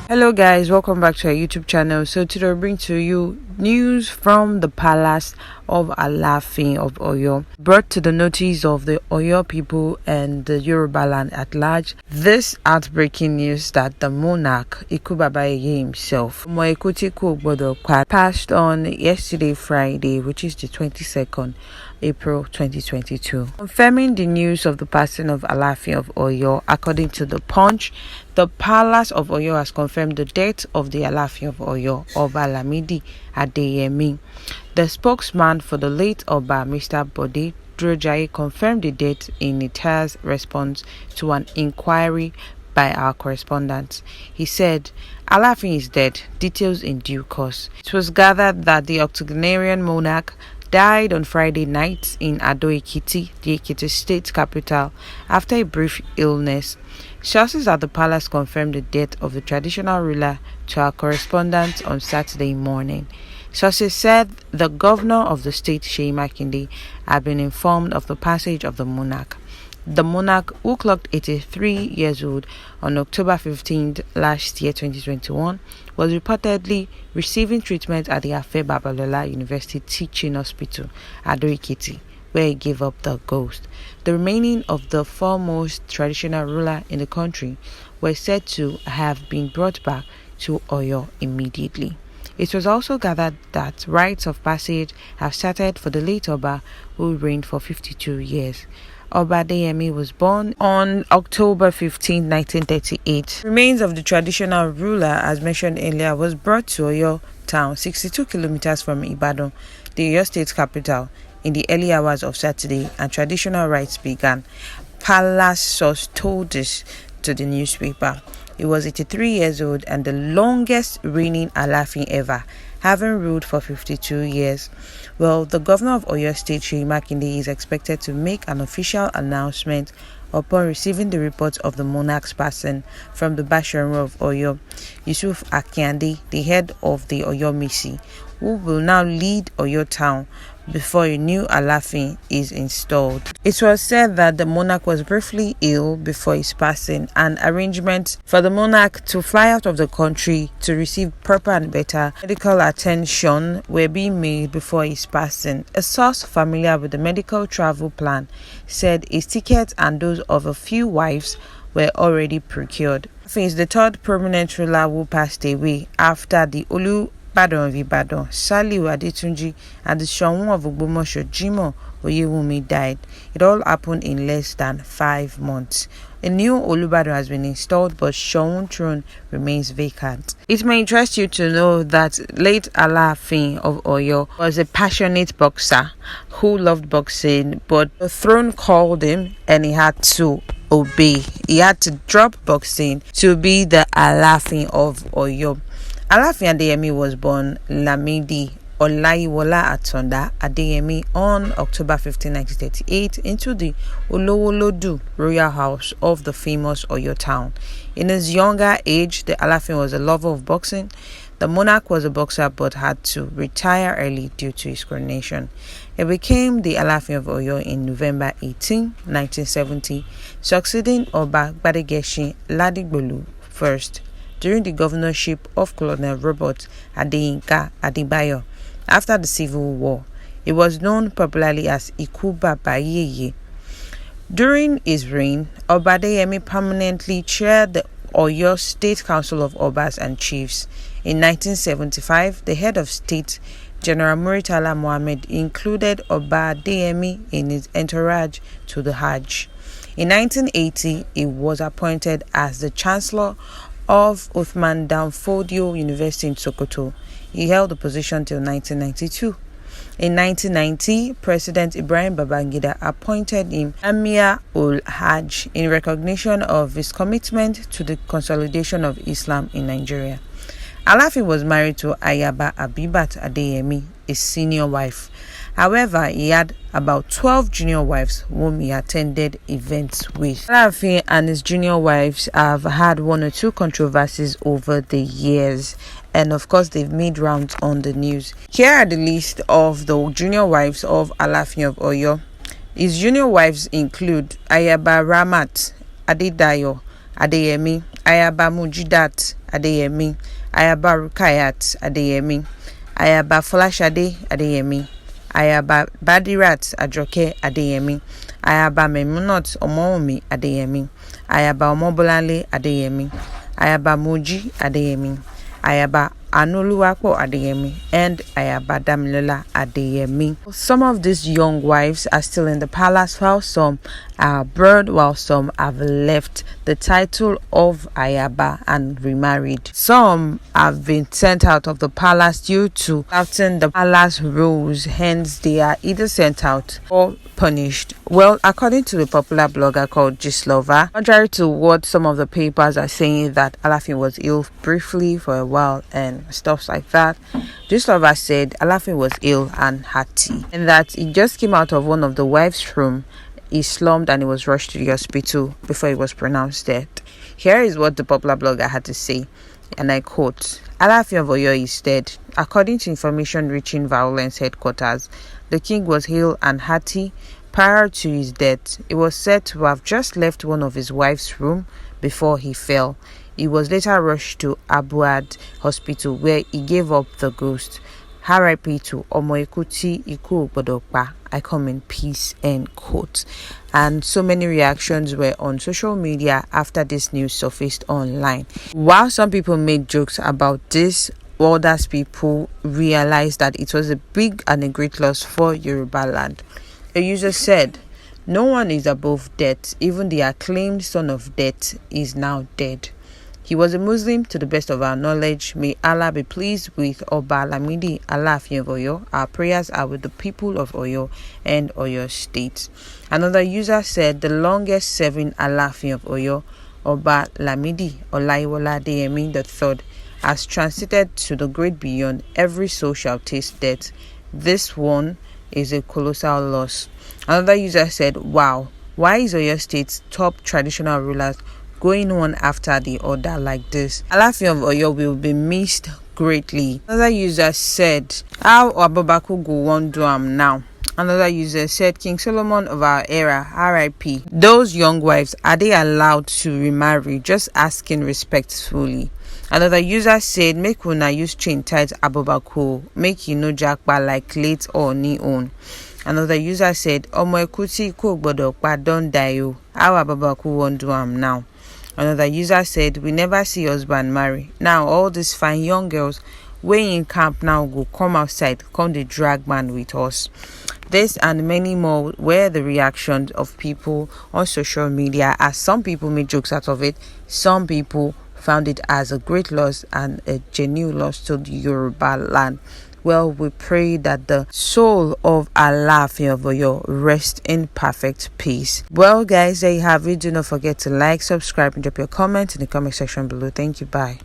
Hello guys, welcome back to our YouTube channel. So today I bring to you news from the palace of Alaafin of Oyo, brought to the notice of the Oyo people and the Yoruba land at large. This heartbreaking news that the monarch Ikubaba himself, passed on yesterday Friday, which is the 22nd April 2022. Confirming the news of the passing of Alaafin of Oyo, according to the Punch, the Palace of Oyo has confirmed the death of the Alaafin of Oyo, Oba Lamidi Adeyemi. The spokesman for the late Oba, Mr. Bode Drojaye, confirmed the death in a tear's response to an inquiry by our correspondent. He said, Alaafin is dead, details in due course. It was gathered that the octogenarian monarch died on Friday night in Ado-Ekiti, the Ekiti state capital, after a brief illness. Sources at the palace confirmed the death of the traditional ruler to our correspondent on Saturday morning. Sources said the governor of the state, Seyi Makinde, had been informed of the passage of the monarch. The monarch, who clocked 83 years old on October 15th last year, 2021, was reportedly receiving treatment at the Afe Babalola University Teaching Hospital, Ado-Ekiti, where he gave up the ghost. The remaining of the foremost traditional ruler in the country were said to have been brought back to Oyo immediately. It was also gathered that rites of passage have started for the late Oba, who reigned for 52 years. Oba Adeyemi was born on October 15, 1938. Remains of the traditional ruler, as mentioned earlier, was brought to Oyo town, 62 kilometers from Ibadan, the Oyo state capital, in the early hours of Saturday, and traditional rites began. Palace source told this to the newspaper. He was 83 years old and the longest reigning Alaafin ever, having ruled for 52 years. Well, the governor of Oyo State, Seyi Makinde, is expected to make an official announcement upon receiving the report of the monarch's passing from the Basharu of Oyo, Yusuf Akiande, the head of the Oyo Misi, who will now lead Oyo town before a new Alaafin is installed. It was said that the monarch was briefly ill before his passing, and arrangements for the monarch to fly out of the country to receive proper and better medical attention were being made before his passing. A source familiar with the medical travel plan said his ticket and those of a few wives were already procured. He is the third prominent ruler who passed away after the Olu Badon of Ibadan, Saliu Adetunji, and the Shawun of Ogbomoso, Jimoh Oyewumi, died. It all happened in less than 5 months. A new Olubadan has been installed, but Shawun throne remains vacant. It may interest you to know that late Alaafin of Oyo was a passionate boxer who loved boxing, but the throne called him and he had to obey. He had to drop boxing to be the Alaafin of Oyo. Alaafin Adeyemi was born Lamidi Olayiwola Atonda Adeyemi on October 15, 1938 into the Olowolodu royal house of the famous Oyo town. In his younger age, the Alaafin was a lover of boxing. The monarch was a boxer but had to retire early due to his coronation. He became the Alaafin of Oyo in November 18, 1970, succeeding Oba Gbadegesin Ladigbolu first during the governorship of Colonel Robert Adeyinka Adebayo after the Civil War. He was known popularly as Ikubaba. During his reign, Oba Adeyemi permanently chaired the Oyo State Council of Obas and Chiefs. In 1975, the head of state, General Muritala Mohammed, included Oba Adeyemi in his entourage to the Hajj. In 1980, he was appointed as the Chancellor of Uthman Danfodio University in Sokoto. He held the position till 1992. In 1990, President Ibrahim Babangida appointed him Amir ul-Hajj in recognition of his commitment to the consolidation of Islam in Nigeria. Alaafin was married to Ayaba Abibat Adeyemi, his senior wife. However, he had about 12 junior wives whom he attended events with. Alaafin and his junior wives have had one or two controversies over the years, and of course they've made rounds on the news. Here are the list of the junior wives of Alaafin of Oyo. His junior wives include Ayaba Ramat Adedayo, Adeyemi, Ayaba Mujidat Adeyemi, Ayaba Rukayat Adeyemi, Ayaba Folashade Adeyemi, Ayaba Badirat Ajoke Adeyemi, Ayaba Memunot Omomi Adeyemi, Ayaba Omobolale Adeyemi, Ayaba Muji Adeyemi, Ayaba Anuluwapo Adeyemi, and Ayaba Damilola Adeyemi. Some of these young wives are still in the palace, while some are abroad, while some have left the title of Ayaba and remarried. Some have been sent out of the palace due to flouting the palace rules, hence they are either sent out or punished. Well, according to the popular blogger called Gislova, contrary to what some of the papers are saying that Alaafin was ill briefly for a while and stuff like that, Gislova said Alaafin was ill and had tea, and that he just came out of one of the wives' room. He slumped and he was rushed to the hospital before he was pronounced dead. Here is what the popular blogger had to say, and I quote, Alaafin of Oyo is dead. According to information reaching Violence headquarters, the king was ill and hearty prior to his death. He was said to have just left one of his wife's room before he fell. He was later rushed to Abuad Hospital, where he gave up the ghost. RIP to Omoikuti Iku Bodokpa. I come in peace, end quote. And so many reactions were on social media after this news surfaced online. While some people made jokes about this, others people realized that it was a big and a great loss for Yoruba land. A user said, "No one is above death. Even the acclaimed son of death is now dead. He was a Muslim to the best of our knowledge. May Allah be pleased with Oba Lamidi Alaafin of Oyo. Our prayers are with the people of Oyo and Oyo State." Another user said the longest serving Alaafin of Oyo, Oba Lamidi Adeyemi III, has transited to the great beyond. Every soul shall taste death. This one is a colossal loss. Another user said, "Wow, why is Oyo State's top traditional rulers going one after the other like this? Alaafin of Oyo will be missed greatly." Another user said, "How Abubaku go won't do now?" Another user said, "King Solomon of our era, RIP. Those young wives, are they allowed to remarry? Just asking respectfully." Another user said, "Make una use chain tight Abubaku, make you no jackpa like late or ni own." Another user said, "Omo ekuti ko gbodokpa don die o. How Abubaku won't do now?" Another user said, "We never see husband marry. Now all these fine young girls way in camp now go come outside, come the drag man with us." This and many more were the reactions of people on social media, as some people made jokes out of it. Some people found it as a great loss and a genuine loss to the Yoruba land. Well, we pray that the soul of Alaafin of Oyo rest in perfect peace. Well, guys, there you have it. Do not forget to like, subscribe, and drop your comment in the comment section below. Thank you. Bye.